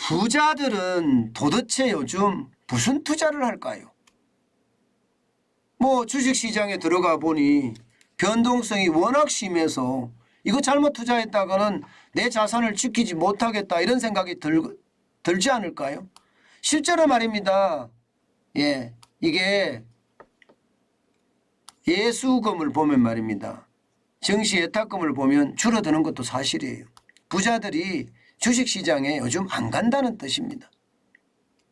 부자들은 도대체 요즘 무슨 투자를 할까요? 뭐 주식시장에 들어가 보니 변동성이 워낙 심해서 이거 잘못 투자했다가는 내 자산을 지키지 못하겠다 이런 생각이 들지 않을까요? 실제로 말입니다. 이게 예수금을 보면 말입니다. 증시 예탁금을 보면 줄어드는 것도 사실이에요. 부자들이 주식시장에 요즘 안 간다는 뜻입니다.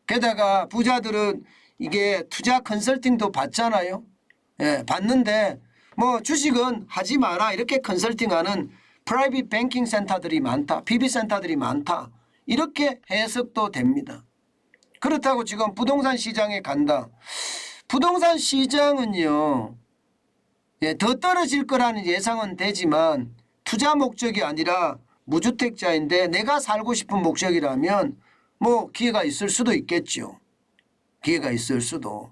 게다가 부자들은 이게 투자 컨설팅도 받잖아요. 받는데 뭐 주식은 하지 마라 이렇게 컨설팅하는 프라이빗 뱅킹 센터들이 많다. PB 센터들이 많다. 이렇게 해석도 됩니다. 그렇다고 지금 부동산 시장에 간다. 부동산 시장은요. 더 떨어질 거라는 예상은 되지만 투자 목적이 아니라 무주택자인데 내가 살고 싶은 목적이라면 뭐 기회가 있을 수도 있겠죠. 기회가 있을 수도.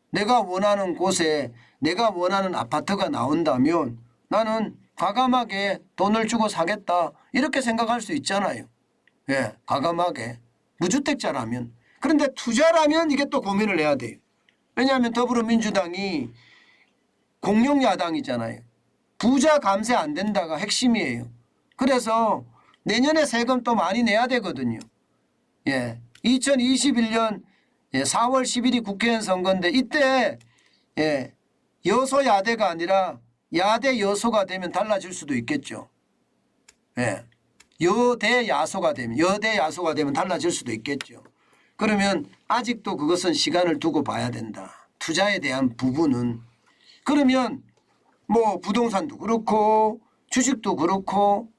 내가 원하는 곳에 내가 원하는 아파트가 나온다면 나는 과감하게 돈을 주고 사겠다 이렇게 생각할 수 있잖아요. 과감하게. 무주택자라면. 그런데 투자라면 이게 또 고민을 해야 돼요. 왜냐하면 더불어민주당이 공룡야당이잖아요. 부자 감세 안 된다가 핵심이에요. 그래서 내년에 세금 또 많이 내야 되거든요. 2021년 4월 10일이 국회의원 선거인데 이때 여소야대가 아니라 야대 여소가 되면 달라질 수도 있겠죠. 여대 야소가 되면 달라질 수도 있겠죠. 그러면 아직도 그것은 시간을 두고 봐야 된다. 투자에 대한 부분은. 그러면 뭐 부동산도 그렇고 주식도 그렇고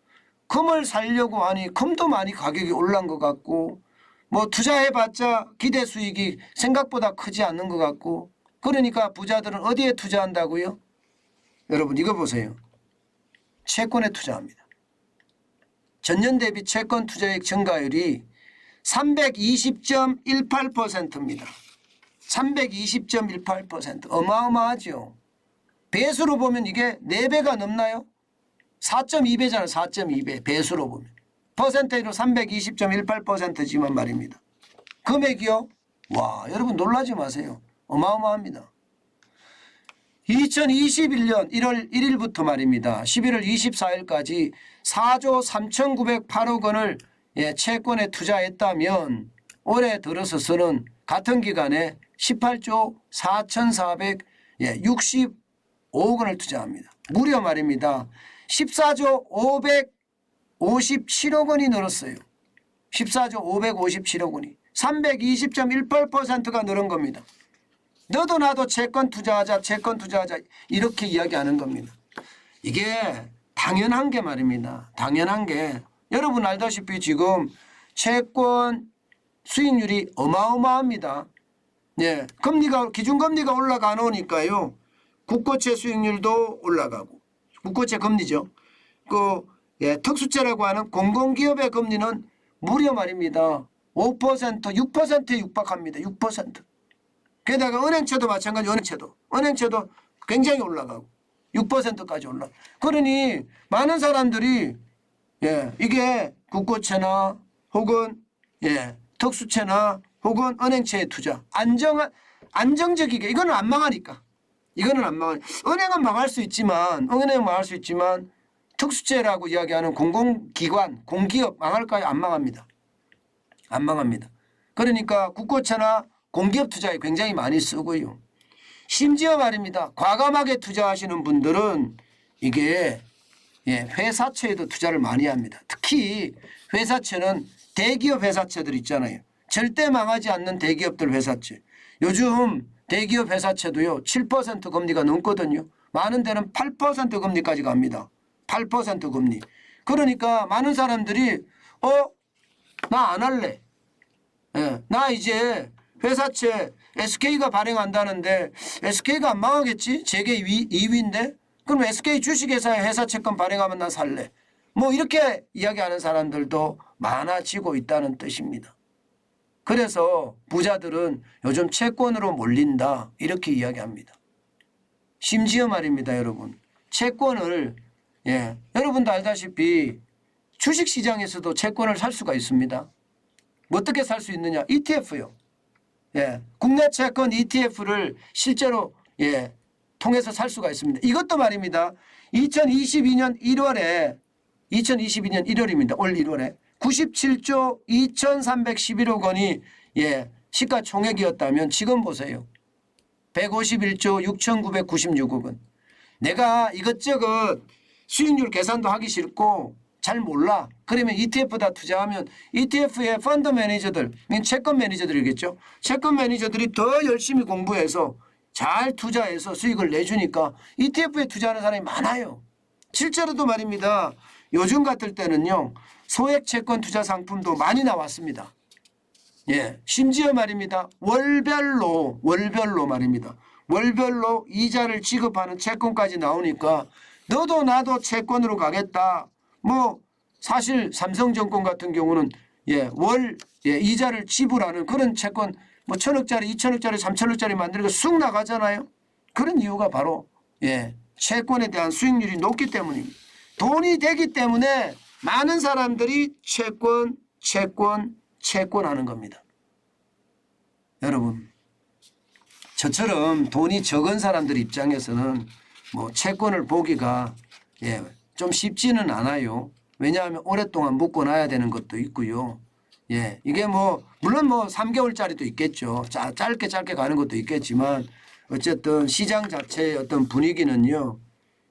금을 사려고 하니 금도 많이 가격이 올란 것 같고 뭐 투자해봤자 기대 수익이 생각보다 크지 않는 것 같고 그러니까 부자들은 어디에 투자한다고요? 여러분 이거 보세요. 채권에 투자합니다. 전년 대비 채권 투자액 증가율이 320.18%입니다. 320.18% 어마어마하죠. 배수로 보면 이게 4배가 넘나요? 4.2배잖아요. 4.2배 배수로 보면. 퍼센테이로 320.18%지만 말입니다. 금액이요? 와 여러분 놀라지 마세요. 어마어마합니다. 2021년 1월 1일부터 말입니다. 11월 24일까지 4조 3,908억 원을 채권에 투자했다면 올해 들어서서는 같은 기간에 18조 4,465억 원을 투자합니다. 무려 말입니다. 14조 557억 원이 늘었어요. 14조 557억 원이 320.18%가 늘은 겁니다. 너도 나도 채권 투자하자 이렇게 이야기하는 겁니다. 이게 당연한 게 말입니다. 당연한 게 여러분 알다시피 지금 채권 수익률이 어마어마합니다. 기준금리가 올라가 놓으니까요. 국고채 수익률도 올라가고 국고채 금리죠. 특수채라고 하는 공공기업의 금리는 무려 말입니다. 5% 6%에 육박합니다. 6%. 게다가 은행채도 마찬가지 은행채도 굉장히 올라가고 6%까지 올라가고 그러니 많은 사람들이 이게 국고채나 혹은 특수채나 혹은 은행채에 투자 안정적이게 이거는 안 망하니까 은행은 망할 수 있지만 특수채라고 이야기하는 공공기관 공기업 망할까요? 안 망합니다. 안 망합니다. 그러니까 국고채나 공기업 투자에 굉장히 많이 쓰고요. 심지어 말입니다. 과감하게 투자하시는 분들은 이게 회사채에도 투자를 많이 합니다. 특히 회사채는 대기업 회사채들 있잖아요. 절대 망하지 않는 대기업들 회사채. 요즘 대기업 회사채도요. 7% 금리가 넘거든요. 많은 데는 8% 금리까지 갑니다. 8% 금리. 그러니까 많은 사람들이 나 안 할래. 나 이제 회사채 SK가 발행한다는데 SK가 안 망하겠지? 재계 2위인데? 그럼 SK 주식회사에 회사채권 발행하면 나 살래. 뭐 이렇게 이야기하는 사람들도 많아지고 있다는 뜻입니다. 그래서 부자들은 요즘 채권으로 몰린다 이렇게 이야기합니다. 심지어 말입니다. 여러분. 채권을 여러분도 알다시피 주식시장에서도 채권을 살 수가 있습니다. 뭐 어떻게 살 수 있느냐? ETF요. 예, 국내 채권 ETF를 실제로 통해서 살 수가 있습니다. 이것도 말입니다. 2022년 1월입니다. 올 1월에 97조 2,311억 원이 시가총액이었다면 지금 보세요. 151조 6,996억 원. 내가 이것저것 수익률 계산도 하기 싫고 잘 몰라. 그러면 ETF다 투자하면 ETF의 펀드 매니저들, 채권 매니저들이겠죠. 채권 매니저들이 더 열심히 공부해서 잘 투자해서 수익을 내주니까 ETF에 투자하는 사람이 많아요. 실제로도 말입니다. 요즘 같을 때는요. 소액 채권 투자 상품도 많이 나왔습니다. 심지어 말입니다. 월별로 말입니다. 월별로 이자를 지급하는 채권까지 나오니까 너도 나도 채권으로 가겠다. 뭐 사실 삼성증권 같은 경우는 월 이자를 지불하는 그런 채권 뭐 1,000억짜리, 2,000억짜리, 3,000억짜리 만들고 쑥 나가잖아요. 그런 이유가 바로 채권에 대한 수익률이 높기 때문입니다. 돈이 되기 때문에 많은 사람들이 채권 하는 겁니다. 여러분, 저처럼 돈이 적은 사람들 입장에서는 뭐 채권을 보기가 좀 쉽지는 않아요. 왜냐하면 오랫동안 묶어놔야 되는 것도 있고요. 이게 뭐 물론 뭐 3개월짜리도 있겠죠. 짧게 가는 것도 있겠지만 어쨌든 시장 자체의 어떤 분위기는요.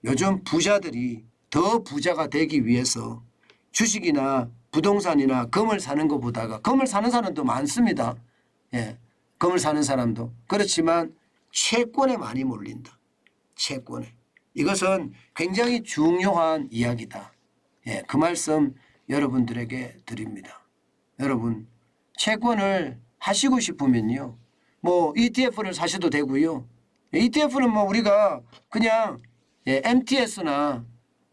요즘 부자들이 더 부자가 되기 위해서 주식이나 부동산이나 금을 사는 것보다가 금을 사는 사람도 많습니다. 금을 사는 사람도. 그렇지만 채권에 많이 몰린다. 채권에. 이것은 굉장히 중요한 이야기다. 그 말씀 여러분들에게 드립니다. 여러분 채권을 하시고 싶으면요. 뭐 ETF를 사셔도 되고요. ETF는 뭐 우리가 그냥 MTS나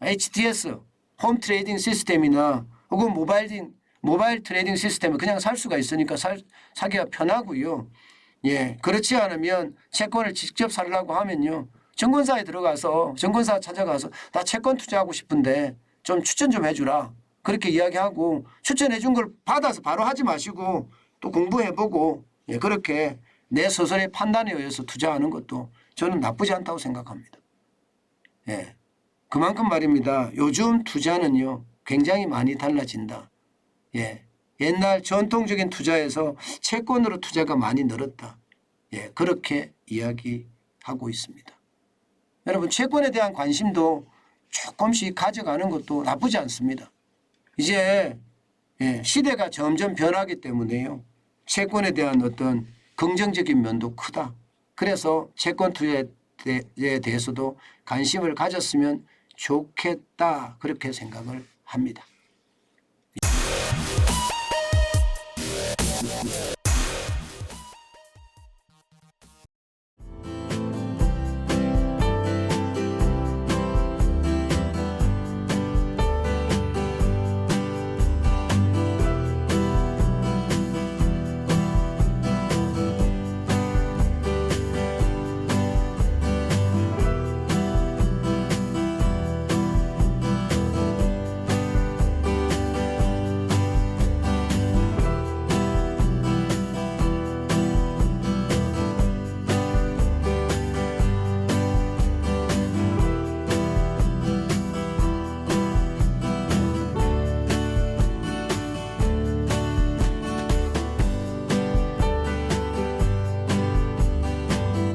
HTS 홈 트레이딩 시스템이나 혹은 모바일 트레이딩 시스템을 그냥 살 수가 있으니까 사기가 편하고요. 그렇지 않으면 채권을 직접 사려고 하면요. 증권사에 들어가서 증권사 찾아가서 나 채권 투자하고 싶은데 좀 추천 좀 해주라. 그렇게 이야기하고 추천해 준 걸 받아서 바로 하지 마시고 또 공부해보고 그렇게 내 스스로의 판단에 의해서 투자하는 것도 저는 나쁘지 않다고 생각합니다. 그만큼 말입니다. 요즘 투자는요. 굉장히 많이 달라진다. 옛날 전통적인 투자에서 채권으로 투자가 많이 늘었다. 그렇게 이야기하고 있습니다. 여러분 채권에 대한 관심도 조금씩 가져가는 것도 나쁘지 않습니다. 이제 시대가 점점 변하기 때문에요. 채권에 대한 어떤 긍정적인 면도 크다. 그래서 채권 투자에 대해서도 관심을 가졌으면 좋겠다. 그렇게 생각을 합니다.